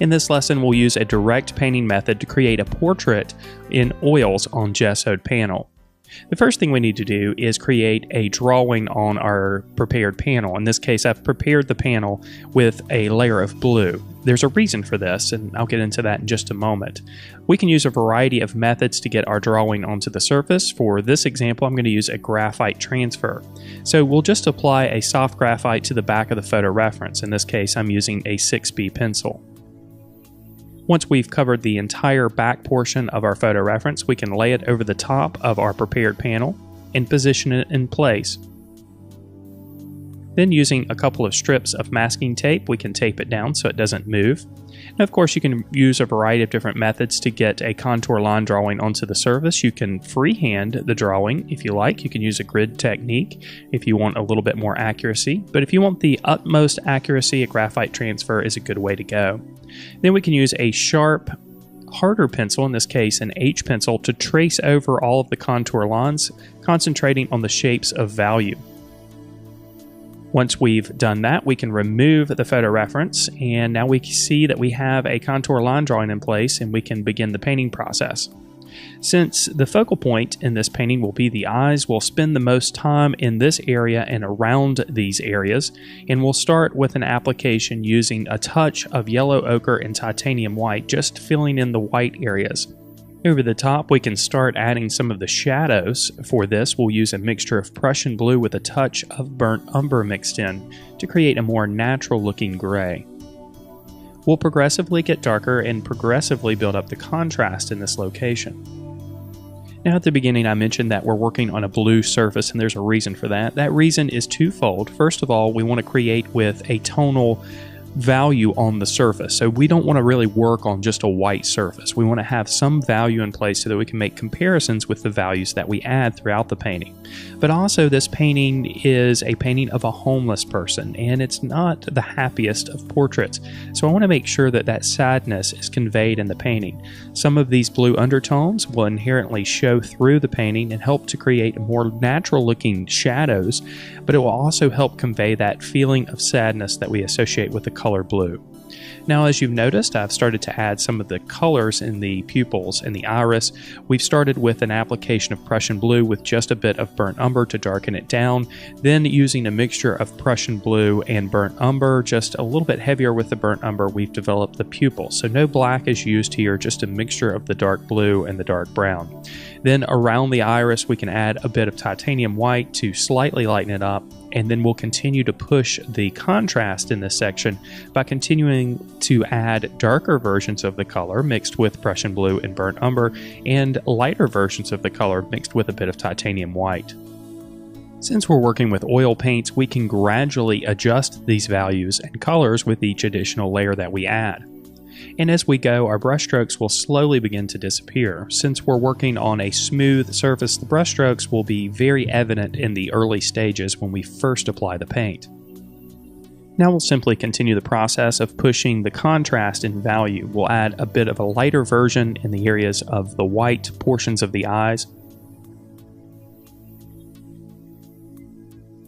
In this lesson, we'll use a direct painting method to create a portrait in oils on gessoed panel. The first thing we need to do is create a drawing on our prepared panel. In this case, I've prepared the panel with a layer of blue. There's a reason for this, and I'll get into that in just a moment. We can use a variety of methods to get our drawing onto the surface. For this example, I'm going to use a graphite transfer. So we'll just apply a soft graphite to the back of the photo reference. In this case, I'm using a 6B pencil. Once we've covered the entire back portion of our photo reference, we can lay it over the top of our prepared panel and position it in place. Then, using a couple of strips of masking tape, we can tape it down so it doesn't move. And of course, you can use a variety of different methods to get a contour line drawing onto the surface. You can freehand the drawing if you like. You can use a grid technique if you want a little bit more accuracy. But if you want the utmost accuracy, a graphite transfer is a good way to go. Then we can use a sharp, harder pencil, in this case an H pencil, to trace over all of the contour lines, concentrating on the shapes of value. Once we've done that, we can remove the photo reference, and now we see that we have a contour line drawing in place, and we can begin the painting process. Since the focal point in this painting will be the eyes, we'll spend the most time in this area and around these areas, and we'll start with an application using a touch of yellow ochre and titanium white, just filling in the white areas. Over the top, we can start adding some of the shadows. For this, we'll use a mixture of Prussian blue with a touch of burnt umber mixed in to create a more natural looking gray. We'll progressively get darker and progressively build up the contrast in this location. Now, at the beginning, I mentioned that we're working on a blue surface, and there's a reason for that. That reason is twofold. First of all, we want to create with a tonal value on the surface. So we don't want to really work on just a white surface. We want to have some value in place so that we can make comparisons with the values that we add throughout the painting. But also, this painting is a painting of a homeless person, and it's not the happiest of portraits. So I want to make sure that that sadness is conveyed in the painting. Some of these blue undertones will inherently show through the painting and help to create more natural looking shadows, but it will also help convey that feeling of sadness that we associate with the color blue. Now, as you've noticed, I've started to add some of the colors in the pupils and the iris. We've started with an application of Prussian blue with just a bit of burnt umber to darken it down. Then, using a mixture of Prussian blue and burnt umber, just a little bit heavier with the burnt umber, we've developed the pupil. So no black is used here, just a mixture of the dark blue and the dark brown. Then around the iris, we can add a bit of titanium white to slightly lighten it up, and then we'll continue to push the contrast in this section by continuing to add darker versions of the color mixed with Prussian blue and burnt umber, and lighter versions of the color mixed with a bit of titanium white. Since we're working with oil paints, we can gradually adjust these values and colors with each additional layer that we add. And as we go, our brushstrokes will slowly begin to disappear. Since we're working on a smooth surface, the brushstrokes will be very evident in the early stages when we first apply the paint. Now we'll simply continue the process of pushing the contrast in value. We'll add a bit of a lighter version in the areas of the white portions of the eyes.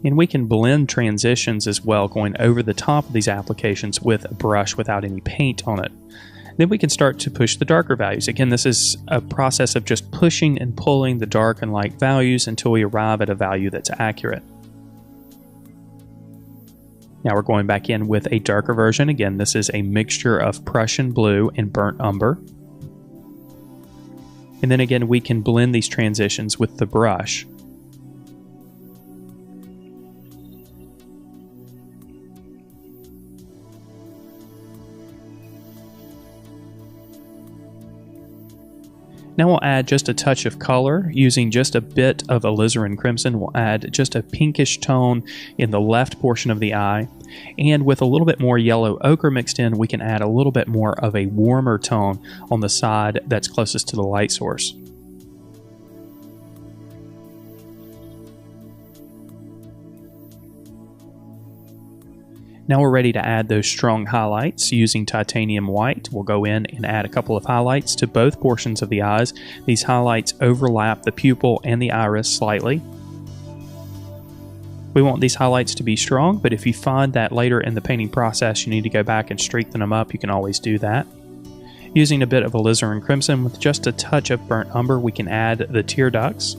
And we can blend transitions as well, going over the top of these applications with a brush without any paint on it. Then we can start to push the darker values. Again, this is a process of just pushing and pulling the dark and light values until we arrive at a value that's accurate. Now we're going back in with a darker version. Again, this is a mixture of Prussian blue and burnt umber. And then again, we can blend these transitions with the brush. Now we'll add just a touch of color. Using just a bit of alizarin crimson, we'll add just a pinkish tone in the left portion of the eye. And with a little bit more yellow ochre mixed in, we can add a little bit more of a warmer tone on the side that's closest to the light source. Now we're ready to add those strong highlights. Using titanium white, we'll go in and add a couple of highlights to both portions of the eyes. These highlights overlap the pupil and the iris slightly. We want these highlights to be strong, but if you find that later in the painting process you need to go back and strengthen them up, you can always do that. Using a bit of alizarin crimson with just a touch of burnt umber, we can add the tear ducts.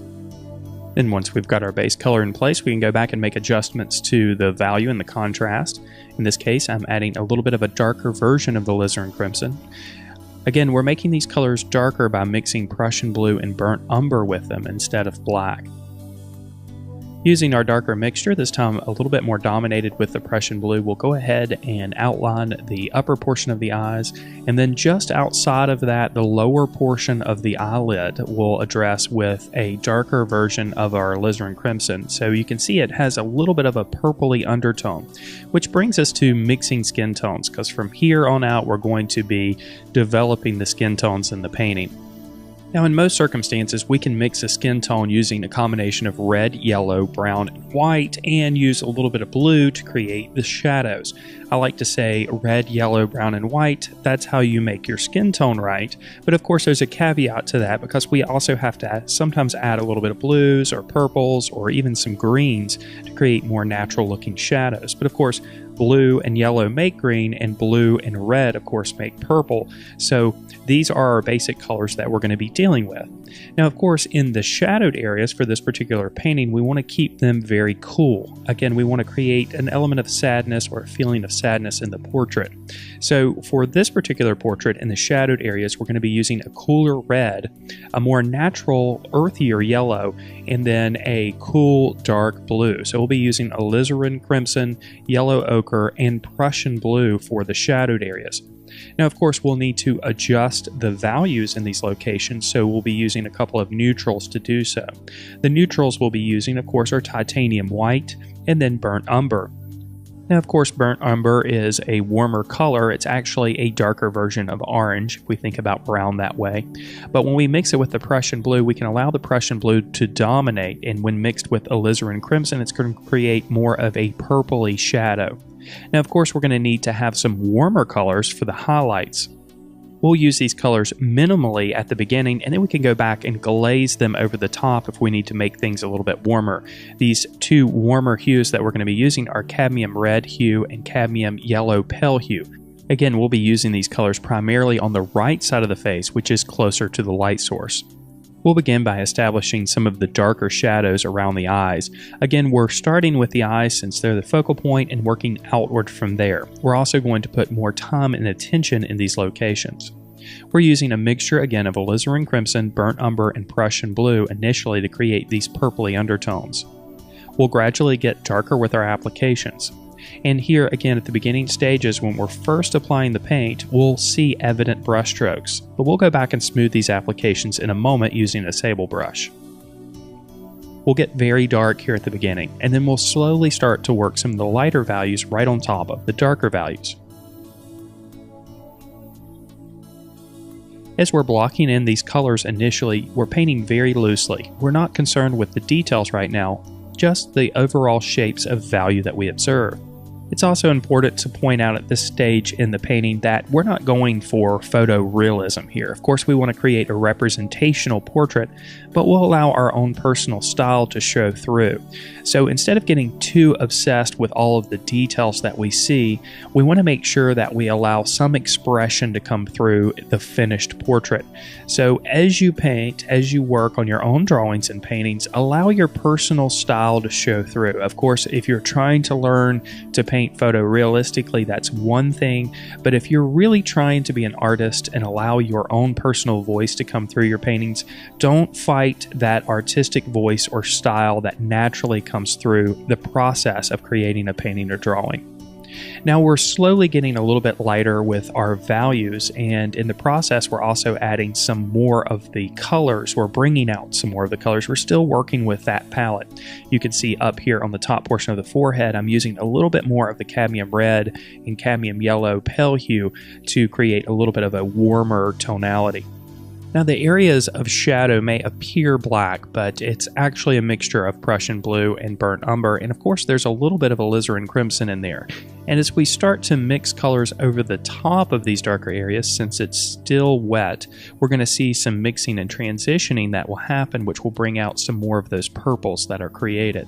Then once we've got our base color in place, we can go back and make adjustments to the value and the contrast. In this case, I'm adding a little bit of a darker version of the alizarin crimson. Again, we're making these colors darker by mixing Prussian blue and burnt umber with them instead of black. Using our darker mixture, this time a little bit more dominated with the Prussian blue, we'll go ahead and outline the upper portion of the eyes, and then just outside of that, the lower portion of the eyelid we'll address with a darker version of our alizarin crimson. So you can see it has a little bit of a purpley undertone, which brings us to mixing skin tones, because from here on out we're going to be developing the skin tones in the painting. Now, in most circumstances, we can mix a skin tone using a combination of red, yellow, brown, and white, and use a little bit of blue to create the shadows. I like to say red, yellow, brown, and white. That's how you make your skin tone right. But of course, there's a caveat to that, because we also have to sometimes add a little bit of blues or purples or even some greens to create more natural looking shadows. But of course, blue and yellow make green, and blue and red, of course, make purple. So these are our basic colors that we're going to be dealing with. Now, of course, in the shadowed areas for this particular painting, we want to keep them very cool. Again, we want to create an element of sadness or a feeling of sadness in the portrait. So for this particular portrait, in the shadowed areas, we're going to be using a cooler red, a more natural, earthier yellow, and then a cool, dark blue. So we'll be using alizarin crimson, yellow ochre, and Prussian blue for the shadowed areas. Now, of course, we'll need to adjust the values in these locations, so we'll be using a couple of neutrals to do so. The neutrals we'll be using, of course, are titanium white and then burnt umber. Now, of course, burnt umber is a warmer color. It's actually a darker version of orange, if we think about brown that way. But when we mix it with the Prussian blue, we can allow the Prussian blue to dominate, and when mixed with alizarin crimson, it's going to create more of a purpley shadow. Now, of course, we're going to need to have some warmer colors for the highlights. We'll use these colors minimally at the beginning, and then we can go back and glaze them over the top if we need to make things a little bit warmer. These two warmer hues that we're going to be using are cadmium red hue and cadmium yellow pale hue. Again, we'll be using these colors primarily on the right side of the face, which is closer to the light source. We'll begin by establishing some of the darker shadows around the eyes. Again, we're starting with the eyes since they're the focal point and working outward from there. We're also going to put more time and attention in these locations. We're using a mixture again of alizarin crimson, burnt umber, and Prussian blue initially to create these purpley undertones. We'll gradually get darker with our applications. And here again at the beginning stages, when we're first applying the paint, we'll see evident brush strokes, but we'll go back and smooth these applications in a moment using a sable brush. We'll get very dark here at the beginning, and then we'll slowly start to work some of the lighter values right on top of the darker values. As we're blocking in these colors initially, we're painting very loosely. We're not concerned with the details right now, just the overall shapes of value that we observe. It's also important to point out at this stage in the painting that we're not going for photorealism here. Of course, we want to create a representational portrait, but we'll allow our own personal style to show through. So instead of getting too obsessed with all of the details that we see, we want to make sure that we allow some expression to come through the finished portrait. So as you paint, as you work on your own drawings and paintings, allow your personal style to show through. Of course, if you're trying to learn to paint photorealistically, that's one thing, but if you're really trying to be an artist and allow your own personal voice to come through your paintings, don't fight that artistic voice or style that naturally comes through the process of creating a painting or drawing. Now we're slowly getting a little bit lighter with our values, and in the process we're also adding some more of the colors. We're bringing out some more of the colors. We're still working with that palette. You can see up here on the top portion of the forehead, I'm using a little bit more of the cadmium red and cadmium yellow pale hue to create a little bit of a warmer tonality. Now the areas of shadow may appear black, but it's actually a mixture of Prussian blue and burnt umber, and of course there's a little bit of alizarin crimson in there. And as we start to mix colors over the top of these darker areas, since it's still wet, we're going to see some mixing and transitioning that will happen, which will bring out some more of those purples that are created.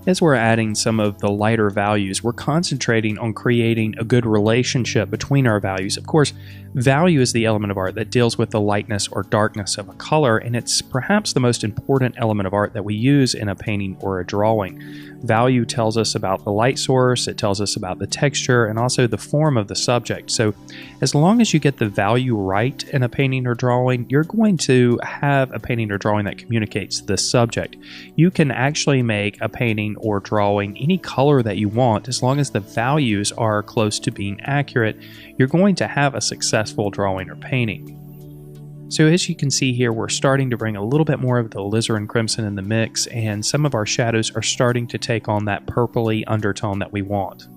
As we're adding some of the lighter values, we're concentrating on creating a good relationship between our values. Of course, value is the element of art that deals with the lightness or darkness of a color, and it's perhaps the most important element of art that we use in a painting or a drawing. Value tells us about the light source, it tells us about the texture, and also the form of the subject. So as long as you get the value right in a painting or drawing, you're going to have a painting or drawing that communicates the subject. You can actually make a painting or drawing any color that you want. As long as the values are close to being accurate, you're going to have a successful drawing or painting. So as you can see here, we're starting to bring a little bit more of the alizarin crimson in the mix, and some of our shadows are starting to take on that purpley undertone that we want.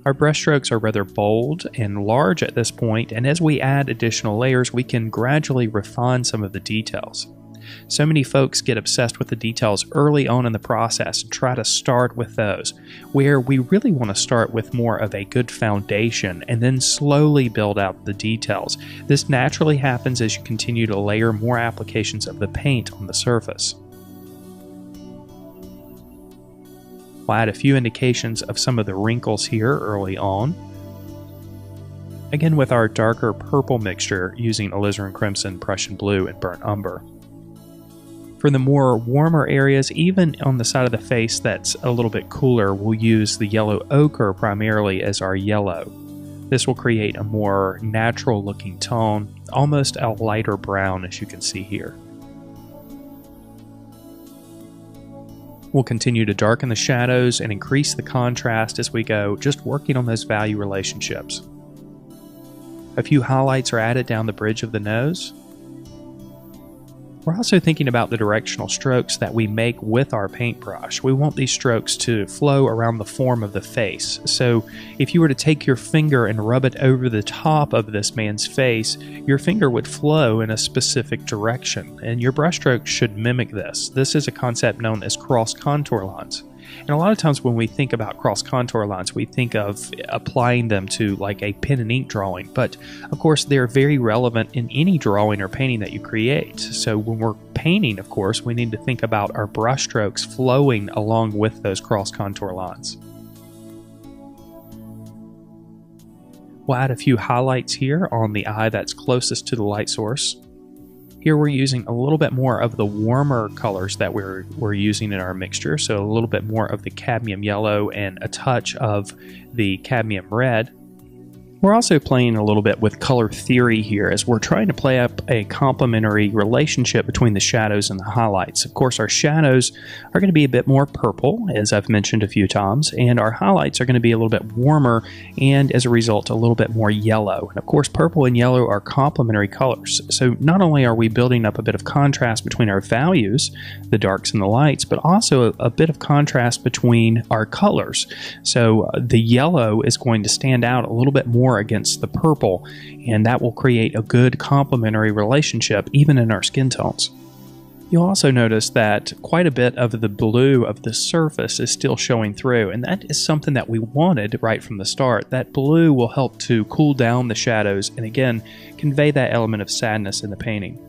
Our brushstrokes are rather bold and large at this point, and as we add additional layers, we can gradually refine some of the details. So many folks get obsessed with the details early on in the process and try to start with those, where we really want to start with more of a good foundation and then slowly build out the details. This naturally happens as you continue to layer more applications of the paint on the surface. We'll add a few indications of some of the wrinkles here early on. Again with our darker purple mixture using alizarin crimson, Prussian blue, and burnt umber. For the more warmer areas, even on the side of the face that's a little bit cooler, we'll use the yellow ochre primarily as our yellow. This will create a more natural looking tone, almost a lighter brown as you can see here. We'll continue to darken the shadows and increase the contrast as we go, just working on those value relationships. A few highlights are added down the bridge of the nose. We're also thinking about the directional strokes that we make with our paintbrush. We want these strokes to flow around the form of the face. So if you were to take your finger and rub it over the top of this man's face, your finger would flow in a specific direction, and your brushstroke should mimic this. This is a concept known as cross contour lines. And a lot of times when we think about cross contour lines, we think of applying them to like a pen and ink drawing. But of course, they're very relevant in any drawing or painting that you create. So when we're painting, of course, we need to think about our brush strokes flowing along with those cross contour lines. We'll add a few highlights here on the eye that's closest to the light source. Here we're using a little bit more of the warmer colors that we're using in our mixture, so a little bit more of the cadmium yellow and a touch of the cadmium red. We're also playing a little bit with color theory here as we're trying to play up a complementary relationship between the shadows and the highlights. Of course, our shadows are going to be a bit more purple, as I've mentioned a few times, and our highlights are going to be a little bit warmer and, as a result, a little bit more yellow. And of course, purple and yellow are complementary colors. So not only are we building up a bit of contrast between our values, the darks and the lights, but also a bit of contrast between our colors. So the yellow is going to stand out a little bit more against the purple, and that will create a good complementary relationship even in our skin tones. You'll also notice that quite a bit of the blue of the surface is still showing through, and that is something that we wanted right from the start. That blue will help to cool down the shadows and again convey that element of sadness in the painting.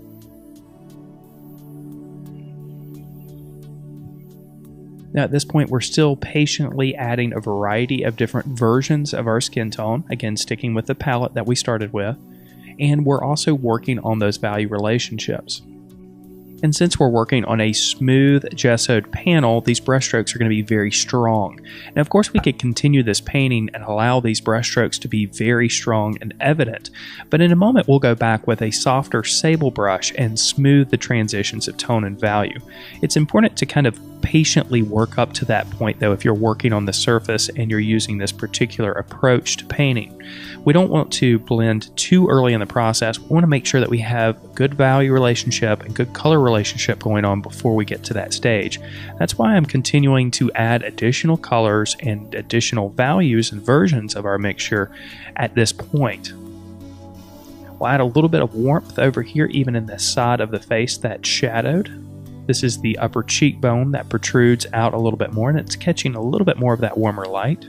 Now at this point, we're still patiently adding a variety of different versions of our skin tone, again sticking with the palette that we started with, and we're also working on those value relationships. And since we're working on a smooth gessoed panel, these brushstrokes are going to be very strong. Now, of course, we could continue this painting and allow these brushstrokes to be very strong and evident, but in a moment we'll go back with a softer sable brush and smooth the transitions of tone and value. It's important to kind of patiently work up to that point, though, if you're working on the surface and you're using this particular approach to painting. We don't want to blend too early in the process. We want to make sure that we have a good value relationship and good color relationship going on before we get to that stage. That's why I'm continuing to add additional colors and additional values and versions of our mixture at this point. We'll add a little bit of warmth over here, even in the side of the face that's shadowed. This is the upper cheekbone that protrudes out a little bit more, and it's catching a little bit more of that warmer light.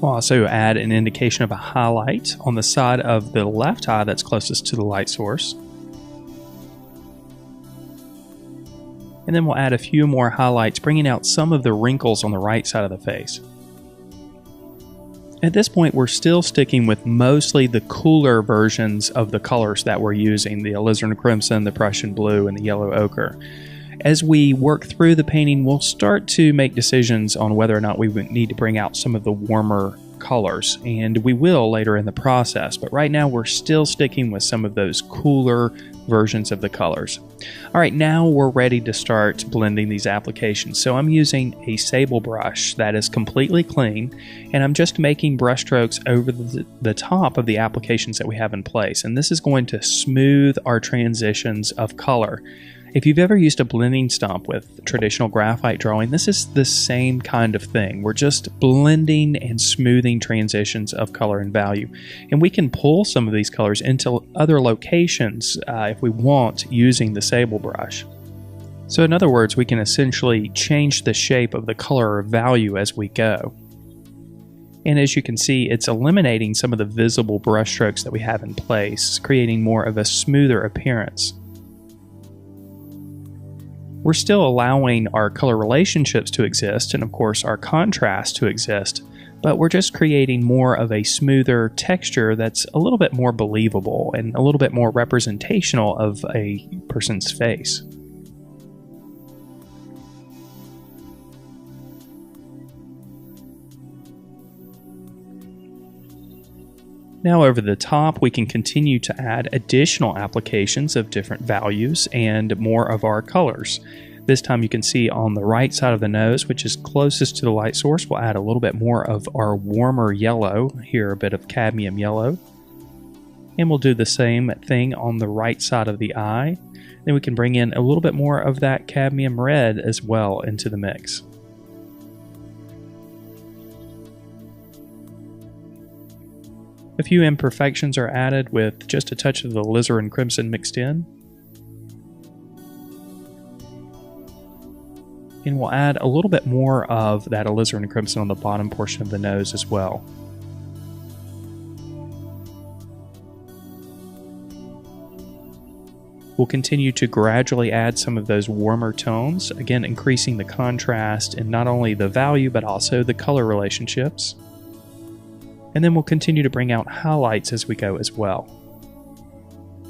We'll also add an indication of a highlight on the side of the left eye that's closest to the light source. And then we'll add a few more highlights, bringing out some of the wrinkles on the right side of the face. At this point, we're still sticking with mostly the cooler versions of the colors that we're using, the alizarin crimson, the Prussian blue, and the yellow ochre. As we work through the painting, we'll start to make decisions on whether or not we need to bring out some of the warmer colors, and we will later in the process, but right now we're still sticking with some of those cooler versions of the colors. Alright, now we're ready to start blending these applications. So I'm using a sable brush that is completely clean, and I'm just making brush strokes over the top of the applications that we have in place, and this is going to smooth our transitions of color. If you've ever used a blending stump with traditional graphite drawing, this is the same kind of thing. We're just blending and smoothing transitions of color and value. And we can pull some of these colors into other locations if we want using the sable brush. So in other words, we can essentially change the shape of the color or value as we go. And as you can see, it's eliminating some of the visible brush strokes that we have in place, creating more of a smoother appearance. We're still allowing our color relationships to exist and of course our contrast to exist, but we're just creating more of a smoother texture that's a little bit more believable and a little bit more representational of a person's face. Now over the top, we can continue to add additional applications of different values and more of our colors. This time you can see on the right side of the nose, which is closest to the light source, we'll add a little bit more of our warmer yellow, here a bit of cadmium yellow. And we'll do the same thing on the right side of the eye. Then we can bring in a little bit more of that cadmium red as well into the mix. A few imperfections are added with just a touch of the alizarin crimson mixed in. And we'll add a little bit more of that alizarin crimson on the bottom portion of the nose as well. We'll continue to gradually add some of those warmer tones, again increasing the contrast in not only the value but also the color relationships. And then we'll continue to bring out highlights as we go as well.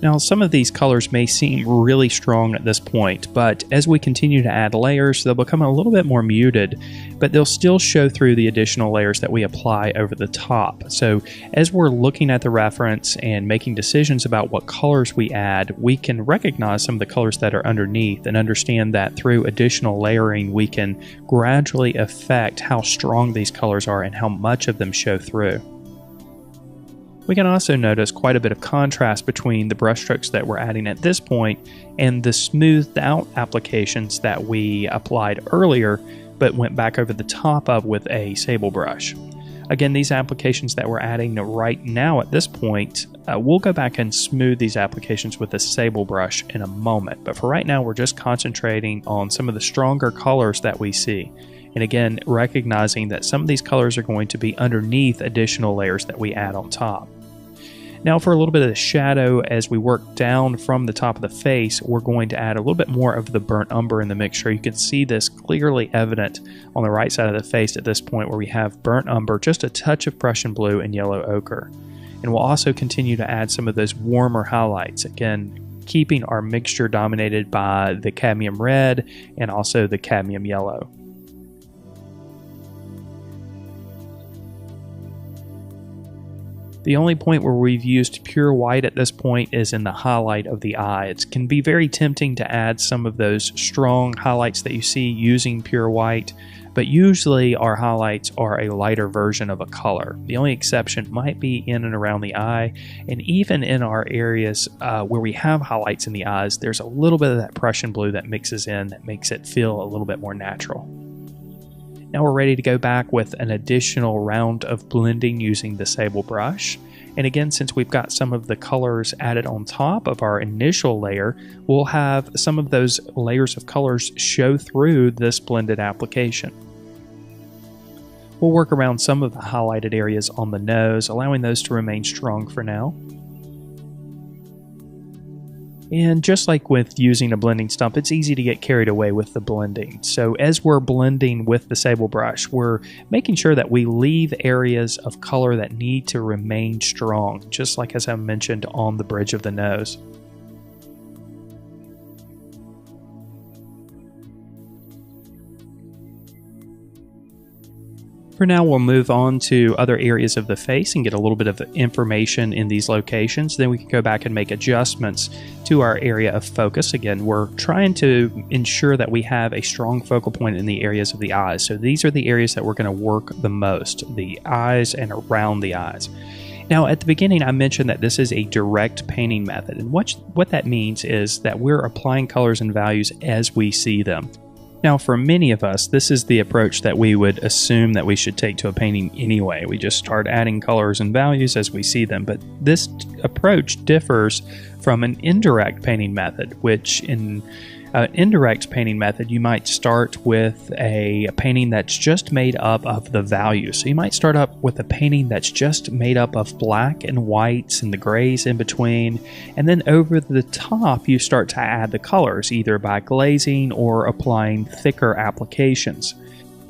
Now some of these colors may seem really strong at this point, but as we continue to add layers, they'll become a little bit more muted, but they'll still show through the additional layers that we apply over the top. So as we're looking at the reference and making decisions about what colors we add, we can recognize some of the colors that are underneath and understand that through additional layering we can gradually affect how strong these colors are and how much of them show through. We can also notice quite a bit of contrast between the brushstrokes that we're adding at this point and the smoothed out applications that we applied earlier but went back over the top of with a sable brush. Again, these applications that we're adding right now at this point, we'll go back and smooth these applications with a sable brush in a moment, but for right now we're just concentrating on some of the stronger colors that we see. And again, recognizing that some of these colors are going to be underneath additional layers that we add on top. Now for a little bit of the shadow, as we work down from the top of the face, we're going to add a little bit more of the burnt umber in the mixture. You can see this clearly evident on the right side of the face at this point where we have burnt umber, just a touch of Prussian blue and yellow ochre. And we'll also continue to add some of those warmer highlights, again keeping our mixture dominated by the cadmium red and also the cadmium yellow. The only point where we've used pure white at this point is in the highlight of the eye. It can be very tempting to add some of those strong highlights that you see using pure white, but usually our highlights are a lighter version of a color. The only exception might be in and around the eye, and even in our areas where we have highlights in the eyes, there's a little bit of that Prussian blue that mixes in that makes it feel a little bit more natural. Now we're ready to go back with an additional round of blending using the sable brush. And again, since we've got some of the colors added on top of our initial layer, we'll have some of those layers of colors show through this blended application. We'll work around some of the highlighted areas on the nose, allowing those to remain strong for now. And just like with using a blending stump, it's easy to get carried away with the blending. So as we're blending with the sable brush, we're making sure that we leave areas of color that need to remain strong, just like as I mentioned on the bridge of the nose. For now, we'll move on to other areas of the face and get a little bit of information in these locations. Then we can go back and make adjustments to our area of focus. Again, we're trying to ensure that we have a strong focal point in the areas of the eyes. So these are the areas that we're going to work the most, the eyes and around the eyes. Now, at the beginning, I mentioned that this is a direct painting method. And what that means is that we're applying colors and values as we see them. Now, for many of us, this is the approach that we would assume that we should take to a painting anyway. We just start adding colors and values as we see them. But this approach differs from an indirect painting method, which in an indirect painting method, you might start with a painting that's just made up of the values. So you might start up with a painting that's just made up of black and whites and the grays in between. And then over the top, you start to add the colors, either by glazing or applying thicker applications.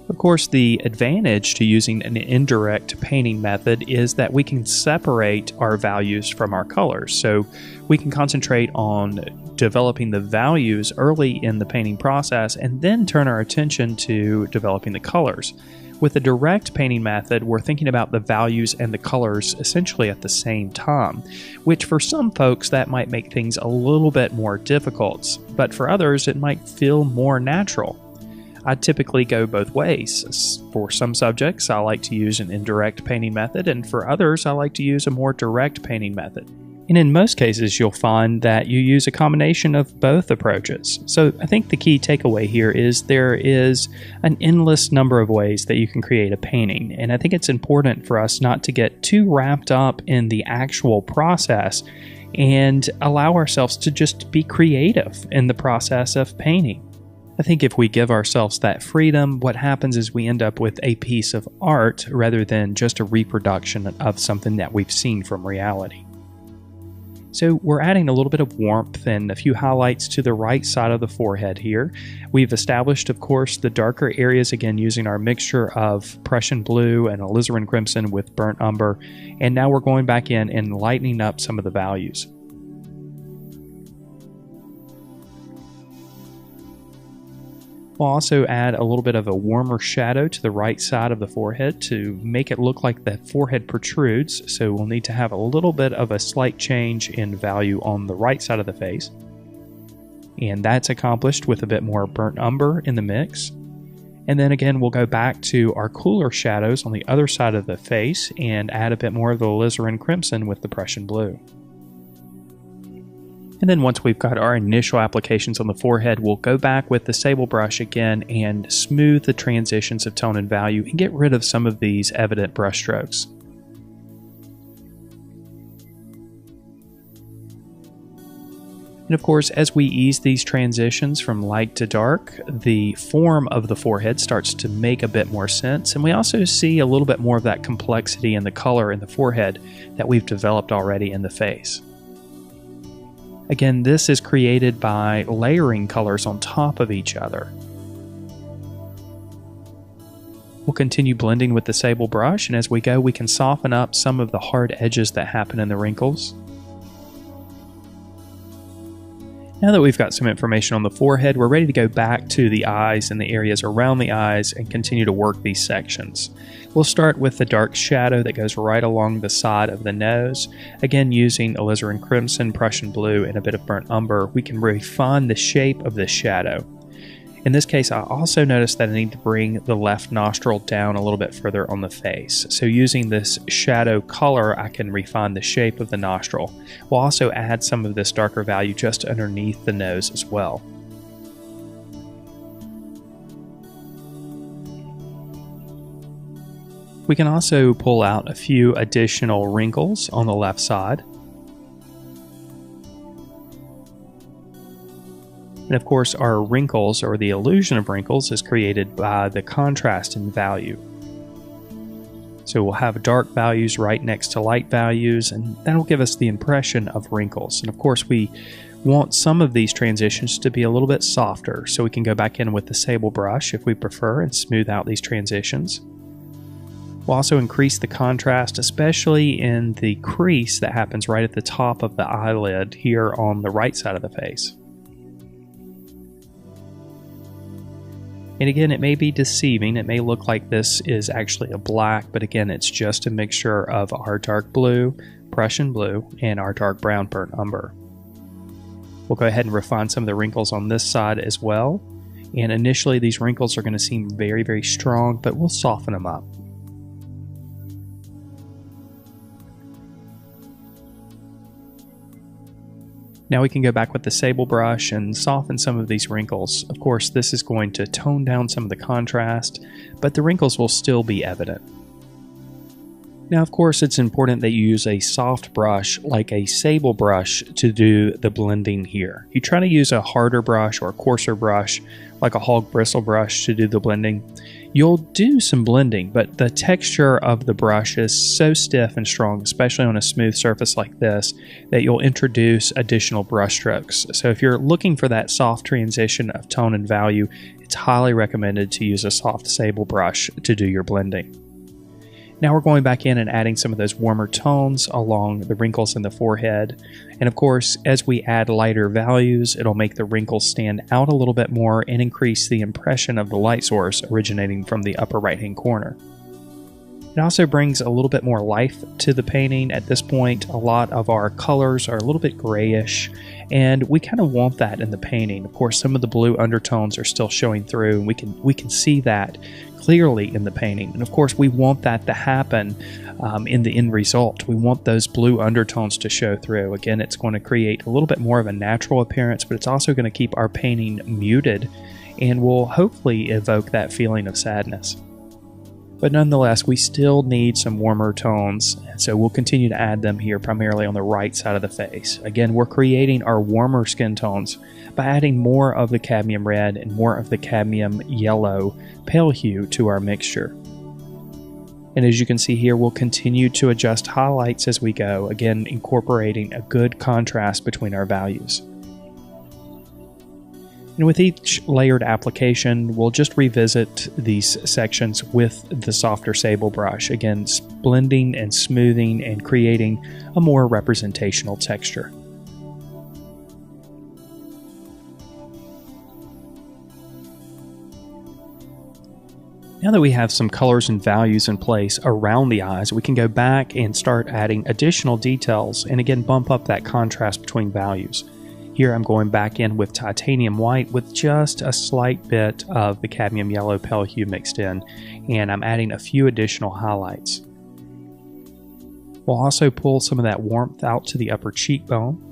Of course, the advantage to using an indirect painting method is that we can separate our values from our colors. So we can concentrate on developing the values early in the painting process and then turn our attention to developing the colors. With a direct painting method, we're thinking about the values and the colors essentially at the same time, which for some folks that might make things a little bit more difficult, but for others it might feel more natural. I typically go both ways. For some subjects, I like to use an indirect painting method, and for others, I like to use a more direct painting method. And in most cases, you'll find that you use a combination of both approaches. So I think the key takeaway here is there is an endless number of ways that you can create a painting. And I think it's important for us not to get too wrapped up in the actual process and allow ourselves to just be creative in the process of painting. I think if we give ourselves that freedom, what happens is we end up with a piece of art rather than just a reproduction of something that we've seen from reality. So we're adding a little bit of warmth and a few highlights to the right side of the forehead here. We've established, of course, the darker areas again using our mixture of Prussian blue and alizarin crimson with burnt umber. And now we're going back in and lightening up some of the values. We'll also add a little bit of a warmer shadow to the right side of the forehead to make it look like the forehead protrudes, so we'll need to have a little bit of a slight change in value on the right side of the face. And that's accomplished with a bit more burnt umber in the mix. And then again, we'll go back to our cooler shadows on the other side of the face and add a bit more of the alizarin crimson with the Prussian blue. And then once we've got our initial applications on the forehead, we'll go back with the sable brush again and smooth the transitions of tone and value and get rid of some of these evident brush strokes. And of course, as we ease these transitions from light to dark, the form of the forehead starts to make a bit more sense, and we also see a little bit more of that complexity in the color in the forehead that we've developed already in the face. Again, this is created by layering colors on top of each other. We'll continue blending with the sable brush, and as we go, we can soften up some of the hard edges that happen in the wrinkles. Now that we've got some information on the forehead, we're ready to go back to the eyes and the areas around the eyes and continue to work these sections. We'll start with the dark shadow that goes right along the side of the nose. Again, using alizarin crimson, Prussian blue, and a bit of burnt umber, we can refine the shape of this shadow. In this case, I also noticed that I need to bring the left nostril down a little bit further on the face. So using this shadow color, I can refine the shape of the nostril. We'll also add some of this darker value just underneath the nose as well. We can also pull out a few additional wrinkles on the left side. And of course, our wrinkles, or the illusion of wrinkles, is created by the contrast in value. So we'll have dark values right next to light values, and that'll give us the impression of wrinkles. And of course, we want some of these transitions to be a little bit softer, so we can go back in with the sable brush if we prefer and smooth out these transitions. We'll also increase the contrast, especially in the crease that happens right at the top of the eyelid here on the right side of the face. And again, it may be deceiving. It may look like this is actually a black, but again, it's just a mixture of our dark blue, Prussian blue, and our dark brown burnt umber. We'll go ahead and refine some of the wrinkles on this side as well. And initially, these wrinkles are going to seem very, very strong, but we'll soften them up. Now we can go back with the sable brush and soften some of these wrinkles. Of course, this is going to tone down some of the contrast, but the wrinkles will still be evident. Now, of course, it's important that you use a soft brush like a sable brush to do the blending here. You try to use a harder brush or a coarser brush like a hog bristle brush to do the blending. You'll do some blending, but the texture of the brush is so stiff and strong, especially on a smooth surface like this, that you'll introduce additional brush strokes. So if you're looking for that soft transition of tone and value, it's highly recommended to use a soft sable brush to do your blending. Now we're going back in and adding some of those warmer tones along the wrinkles in the forehead. And of course, as we add lighter values, it'll make the wrinkles stand out a little bit more and increase the impression of the light source originating from the upper right-hand corner. It also brings a little bit more life to the painting. At this point, a lot of our colors are a little bit grayish, and we kind of want that in the painting. Of course, some of the blue undertones are still showing through, and we can see that clearly in the painting. And of course, we want that to happen in the end result. We want those blue undertones to show through. Again, it's going to create a little bit more of a natural appearance, but it's also going to keep our painting muted and will hopefully evoke that feeling of sadness. But nonetheless, we still need some warmer tones, and so we'll continue to add them here primarily on the right side of the face. Again, we're creating our warmer skin tones by adding more of the cadmium red and more of the cadmium yellow pale hue to our mixture. And as you can see here, we'll continue to adjust highlights as we go, again incorporating a good contrast between our values. And with each layered application, we'll just revisit these sections with the softer sable brush, again blending and smoothing and creating a more representational texture. Now that we have some colors and values in place around the eyes, we can go back and start adding additional details and again bump up that contrast between values. Here I'm going back in with titanium white with just a slight bit of the cadmium yellow pale hue mixed in, and I'm adding a few additional highlights. We'll also pull some of that warmth out to the upper cheekbone.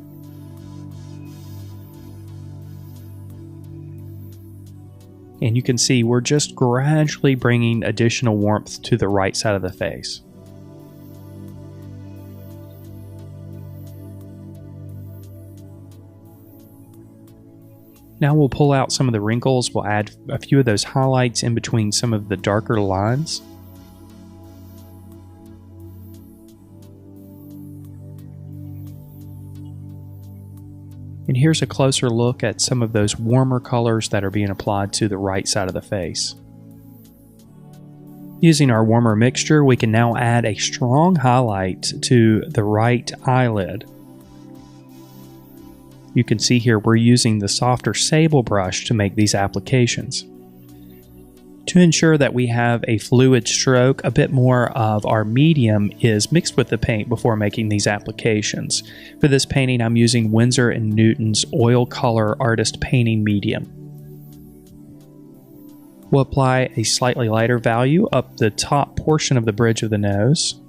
And you can see we're just gradually bringing additional warmth to the right side of the face. Now we'll pull out some of the wrinkles. We'll add a few of those highlights in between some of the darker lines. And here's a closer look at some of those warmer colors that are being applied to the right side of the face. Using our warmer mixture, we can now add a strong highlight to the right eyelid. You can see here we're using the softer sable brush to make these applications. To ensure that we have a fluid stroke, a bit more of our medium is mixed with the paint before making these applications. For this painting, I'm using Winsor & Newton's Oil Color Artist Painting Medium. We'll apply a slightly lighter value up the top portion of the bridge of the nose,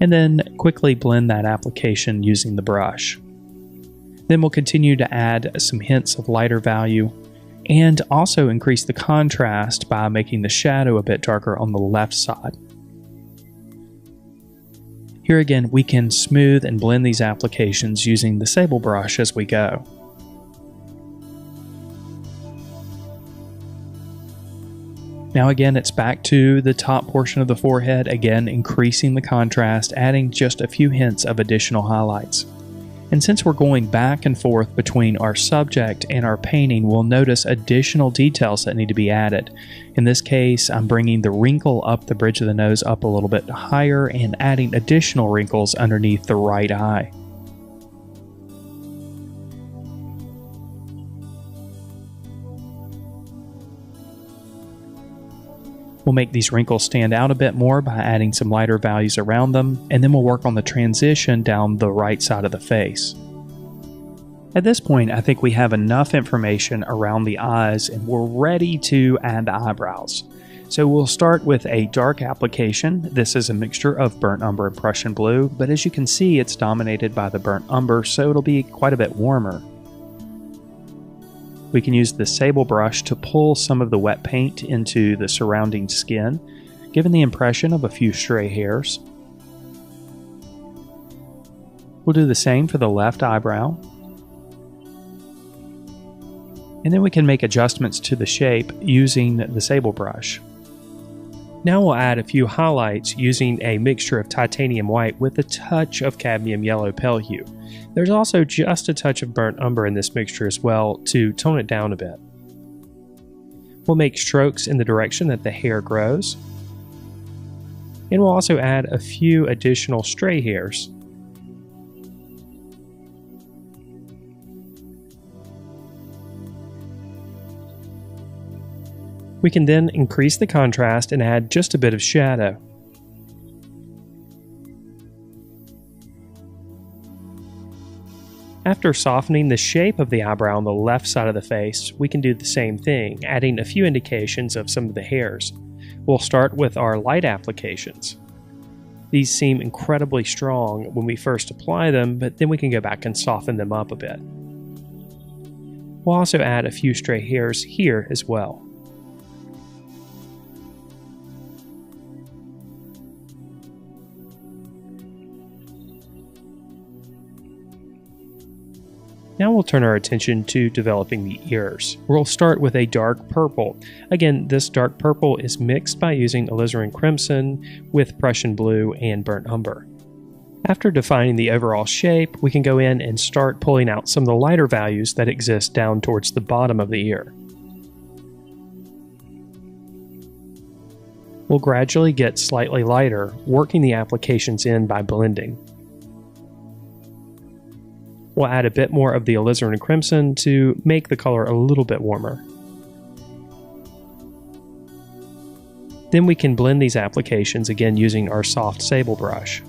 and then quickly blend that application using the brush. Then we'll continue to add some hints of lighter value and also increase the contrast by making the shadow a bit darker on the left side. Here again, we can smooth and blend these applications using the sable brush as we go. Now again, it's back to the top portion of the forehead, again increasing the contrast, adding just a few hints of additional highlights. And since we're going back and forth between our subject and our painting, we'll notice additional details that need to be added. In this case, I'm bringing the wrinkle up the bridge of the nose up a little bit higher and adding additional wrinkles underneath the right eye. We'll make these wrinkles stand out a bit more by adding some lighter values around them, and then we'll work on the transition down the right side of the face. At this point, I think we have enough information around the eyes and we're ready to add the eyebrows. So we'll start with a dark application. This is a mixture of burnt umber and Prussian blue, but as you can see, it's dominated by the burnt umber, so it'll be quite a bit warmer. We can use the sable brush to pull some of the wet paint into the surrounding skin, giving the impression of a few stray hairs. We'll do the same for the left eyebrow. And then we can make adjustments to the shape using the sable brush. Now we'll add a few highlights using a mixture of titanium white with a touch of cadmium yellow pale hue. There's also just a touch of burnt umber in this mixture as well to tone it down a bit. We'll make strokes in the direction that the hair grows. And we'll also add a few additional stray hairs. We can then increase the contrast and add just a bit of shadow. After softening the shape of the eyebrow on the left side of the face, we can do the same thing, adding a few indications of some of the hairs. We'll start with our light applications. These seem incredibly strong when we first apply them, but then we can go back and soften them up a bit. We'll also add a few stray hairs here as well. Now we'll turn our attention to developing the ears. We'll start with a dark purple. Again, this dark purple is mixed by using alizarin crimson with Prussian blue and burnt umber. After defining the overall shape, we can go in and start pulling out some of the lighter values that exist down towards the bottom of the ear. We'll gradually get slightly lighter, working the applications in by blending. We'll add a bit more of the alizarin crimson to make the color a little bit warmer. Then we can blend these applications again using our soft sable brush.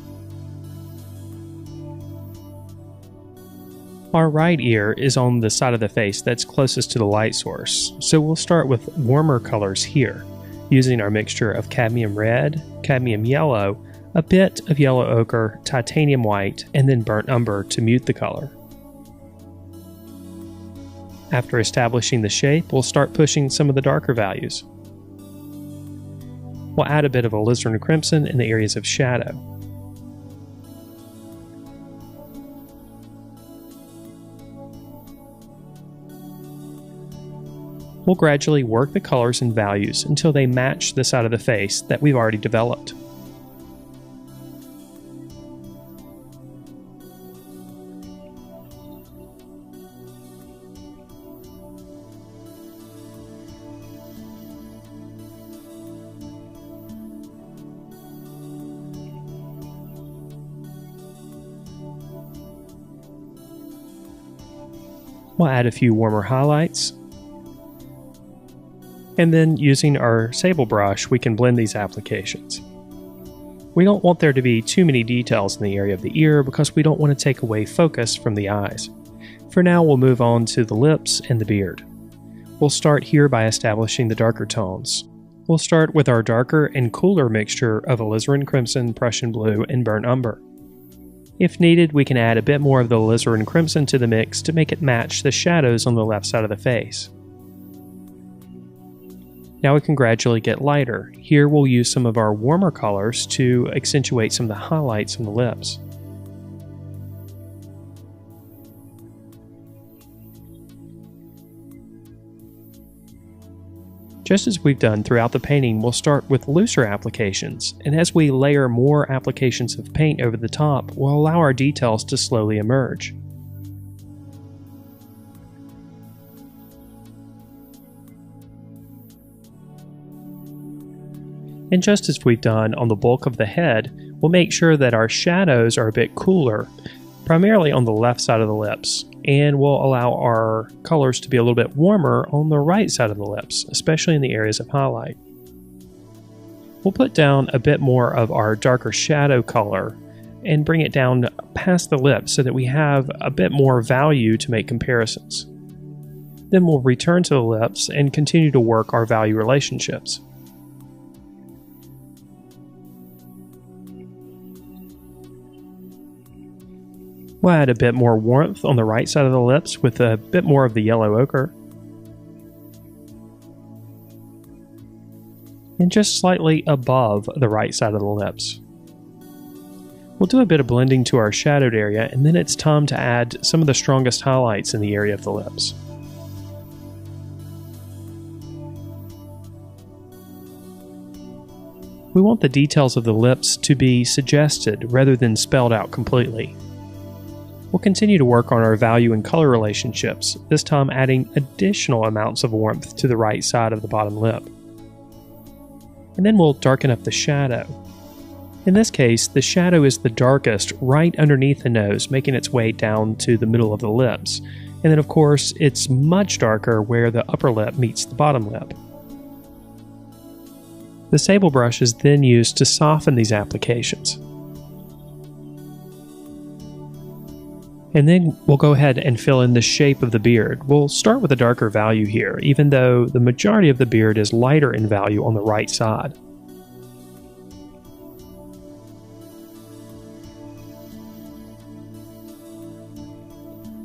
Our right ear is on the side of the face that's closest to the light source, so we'll start with warmer colors here, using our mixture of cadmium red, cadmium yellow, a bit of yellow ochre, titanium white, and then burnt umber to mute the color. After establishing the shape, we'll start pushing some of the darker values. We'll add a bit of alizarin crimson in the areas of shadow. We'll gradually work the colors and values until they match the side of the face that we've already developed. We'll add a few warmer highlights. And then using our sable brush, we can blend these applications. We don't want there to be too many details in the area of the ear because we don't want to take away focus from the eyes. For now, we'll move on to the lips and the beard. We'll start here by establishing the darker tones. We'll start with our darker and cooler mixture of alizarin crimson, Prussian blue, and burnt umber. If needed, we can add a bit more of the alizarin crimson to the mix to make it match the shadows on the left side of the face. Now we can gradually get lighter. Here we'll use some of our warmer colors to accentuate some of the highlights on the lips. Just as we've done throughout the painting, we'll start with looser applications, and as we layer more applications of paint over the top, we'll allow our details to slowly emerge. And just as we've done on the bulk of the head, we'll make sure that our shadows are a bit cooler, primarily on the left side of the lips, and we'll allow our colors to be a little bit warmer on the right side of the lips, especially in the areas of highlight. We'll put down a bit more of our darker shadow color and bring it down past the lips so that we have a bit more value to make comparisons. Then we'll return to the lips and continue to work our value relationships. We'll add a bit more warmth on the right side of the lips with a bit more of the yellow ochre. And just slightly above the right side of the lips. We'll do a bit of blending to our shadowed area, and then it's time to add some of the strongest highlights in the area of the lips. We want the details of the lips to be suggested rather than spelled out completely. We'll continue to work on our value and color relationships, this time adding additional amounts of warmth to the right side of the bottom lip. And then we'll darken up the shadow. In this case, the shadow is the darkest right underneath the nose, making its way down to the middle of the lips. And then of course, it's much darker where the upper lip meets the bottom lip. The sable brush is then used to soften these applications. And then we'll go ahead and fill in the shape of the beard. We'll start with a darker value here, even though the majority of the beard is lighter in value on the right side.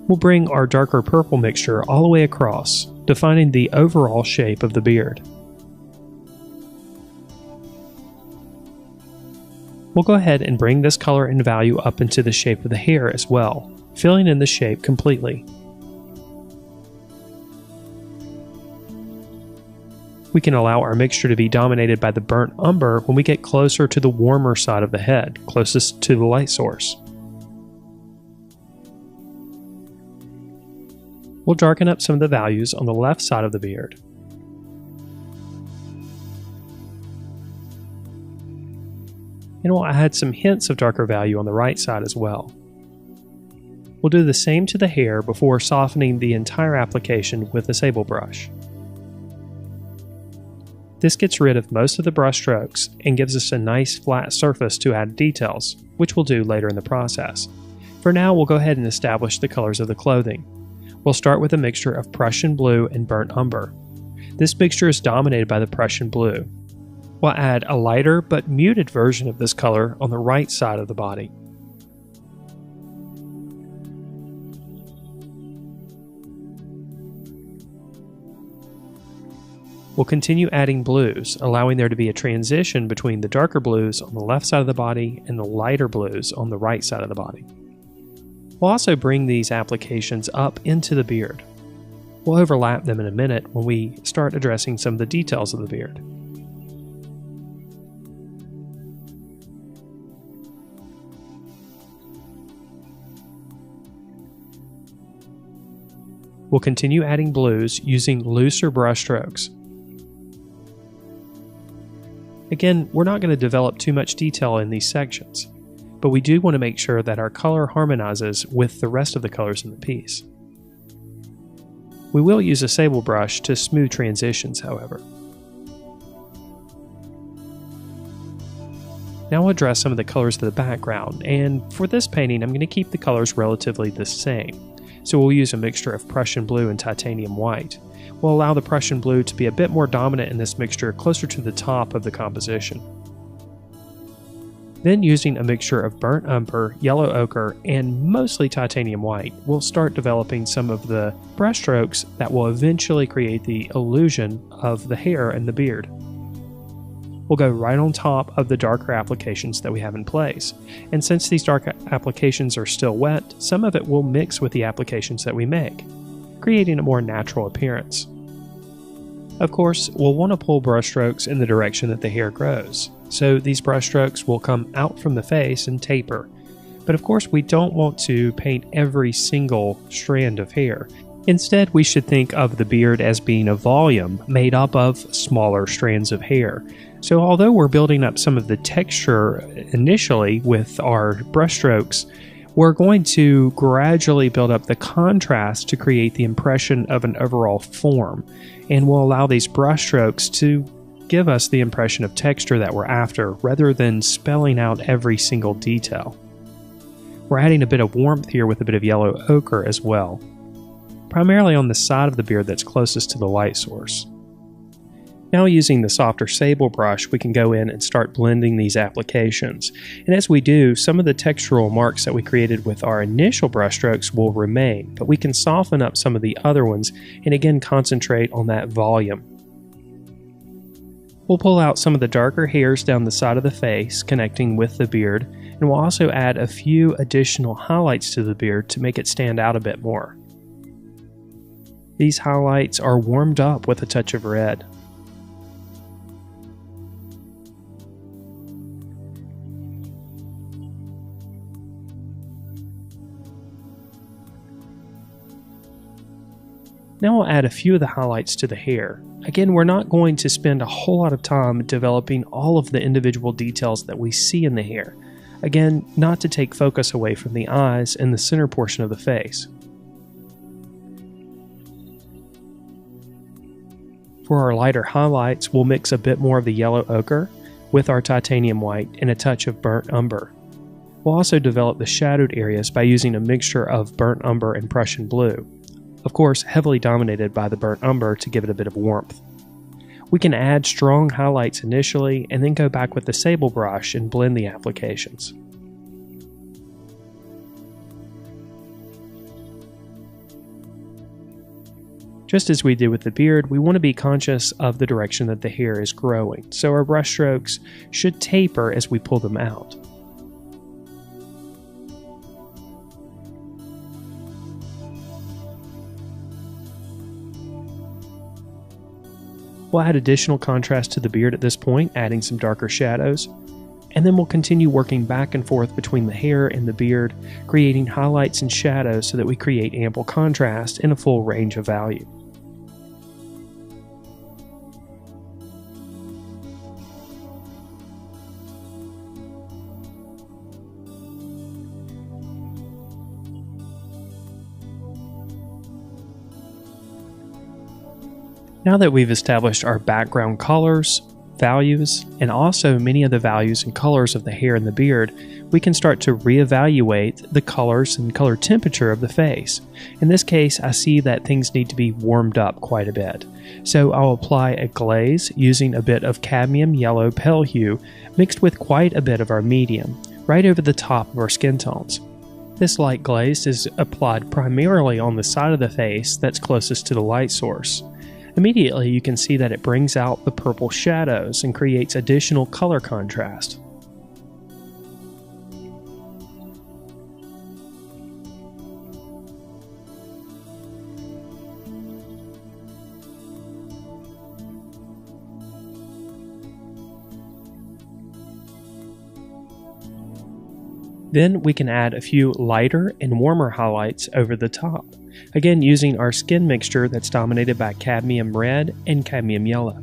We'll bring our darker purple mixture all the way across, defining the overall shape of the beard. We'll go ahead and bring this color and value up into the shape of the hair as well, filling in the shape completely. We can allow our mixture to be dominated by the burnt umber when we get closer to the warmer side of the head, closest to the light source. We'll darken up some of the values on the left side of the beard. And we'll add some hints of darker value on the right side as well. We'll do the same to the hair before softening the entire application with a sable brush. This gets rid of most of the brush strokes and gives us a nice flat surface to add details, which we'll do later in the process. For now, we'll go ahead and establish the colors of the clothing. We'll start with a mixture of Prussian blue and burnt umber. This mixture is dominated by the Prussian blue. We'll add a lighter but muted version of this color on the right side of the body. We'll continue adding blues, allowing there to be a transition between the darker blues on the left side of the body and the lighter blues on the right side of the body. We'll also bring these applications up into the beard. We'll overlap them in a minute when we start addressing some of the details of the beard. We'll continue adding blues using looser brush strokes. Again, we're not going to develop too much detail in these sections, but we do want to make sure that our color harmonizes with the rest of the colors in the piece. We will use a sable brush to smooth transitions, however. Now we'll address some of the colors of the background, and for this painting I'm going to keep the colors relatively the same. So we'll use a mixture of Prussian blue and titanium white. We'll allow the Prussian blue to be a bit more dominant in this mixture, closer to the top of the composition. Then, using a mixture of burnt umber, yellow ochre, and mostly titanium white, we'll start developing some of the brushstrokes that will eventually create the illusion of the hair and the beard. We'll go right on top of the darker applications that we have in place. And since these dark applications are still wet, some of it will mix with the applications that we make, creating a more natural appearance. Of course, we'll want to pull brushstrokes in the direction that the hair grows, so these brushstrokes will come out from the face and taper. But of course, we don't want to paint every single strand of hair. Instead, we should think of the beard as being a volume made up of smaller strands of hair. So although we're building up some of the texture initially with our brushstrokes, we're going to gradually build up the contrast to create the impression of an overall form, and we'll allow these brushstrokes to give us the impression of texture that we're after, rather than spelling out every single detail. We're adding a bit of warmth here with a bit of yellow ochre as well, primarily on the side of the beard that's closest to the light source. Now, using the softer sable brush, we can go in and start blending these applications. And as we do, some of the textural marks that we created with our initial brushstrokes will remain, but we can soften up some of the other ones and again concentrate on that volume. We'll pull out some of the darker hairs down the side of the face, connecting with the beard, and we'll also add a few additional highlights to the beard to make it stand out a bit more. These highlights are warmed up with a touch of red. Now we'll add a few of the highlights to the hair. Again, we're not going to spend a whole lot of time developing all of the individual details that we see in the hair. Again, not to take focus away from the eyes and the center portion of the face. For our lighter highlights, we'll mix a bit more of the yellow ochre with our titanium white and a touch of burnt umber. We'll also develop the shadowed areas by using a mixture of burnt umber and Prussian blue. Of course, heavily dominated by the burnt umber to give it a bit of warmth. We can add strong highlights initially and then go back with the sable brush and blend the applications. Just as we did with the beard, we want to be conscious of the direction that the hair is growing, so our brush strokes should taper as we pull them out. We'll add additional contrast to the beard at this point, adding some darker shadows, and then we'll continue working back and forth between the hair and the beard, creating highlights and shadows so that we create ample contrast and a full range of value. Now that we've established our background colors, values, and also many of the values and colors of the hair and the beard, we can start to reevaluate the colors and color temperature of the face. In this case, I see that things need to be warmed up quite a bit. So I'll apply a glaze using a bit of cadmium yellow pale hue mixed with quite a bit of our medium, right over the top of our skin tones. This light glaze is applied primarily on the side of the face that's closest to the light source. Immediately, you can see that it brings out the purple shadows and creates additional color contrast. Then we can add a few lighter and warmer highlights over the top, again using our skin mixture that's dominated by cadmium red and cadmium yellow.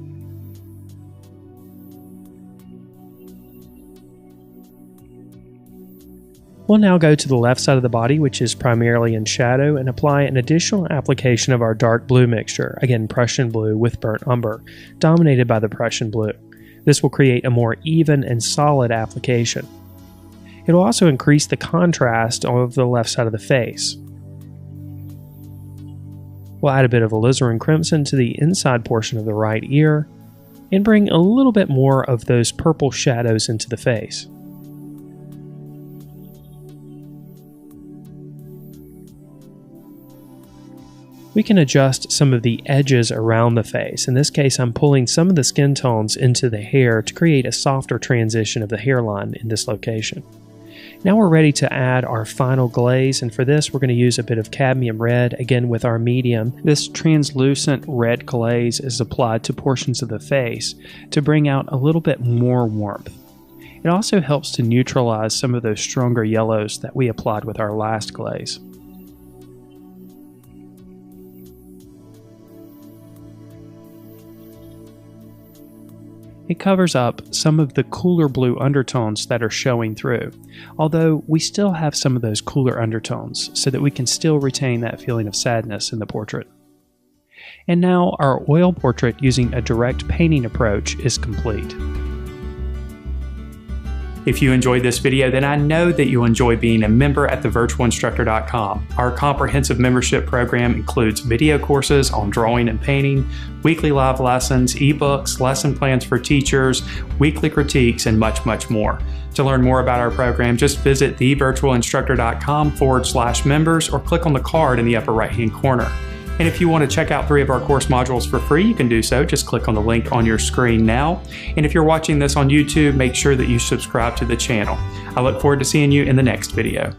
We'll now go to the left side of the body, which is primarily in shadow, and apply an additional application of our dark blue mixture, again Prussian blue with burnt umber, dominated by the Prussian blue. This will create a more even and solid application. It will also increase the contrast of the left side of the face. We'll add a bit of alizarin crimson to the inside portion of the right ear and bring a little bit more of those purple shadows into the face. We can adjust some of the edges around the face. In this case, I'm pulling some of the skin tones into the hair to create a softer transition of the hairline in this location. Now we're ready to add our final glaze, and for this we're going to use a bit of cadmium red, again with our medium. This translucent red glaze is applied to portions of the face to bring out a little bit more warmth. It also helps to neutralize some of those stronger yellows that we applied with our last glaze. It covers up some of the cooler blue undertones that are showing through, although we still have some of those cooler undertones so that we can still retain that feeling of sadness in the portrait. And now our oil portrait using a direct painting approach is complete. If you enjoyed this video, then I know that you'll enjoy being a member at thevirtualinstructor.com. Our comprehensive membership program includes video courses on drawing and painting, weekly live lessons, ebooks, lesson plans for teachers, weekly critiques, and much, much more. To learn more about our program, just visit thevirtualinstructor.com/members or click on the card in the upper right-hand corner. And if you want to check out 3 of our course modules for free, you can do so. Just click on the link on your screen now. And if you're watching this on YouTube, make sure that you subscribe to the channel. I look forward to seeing you in the next video.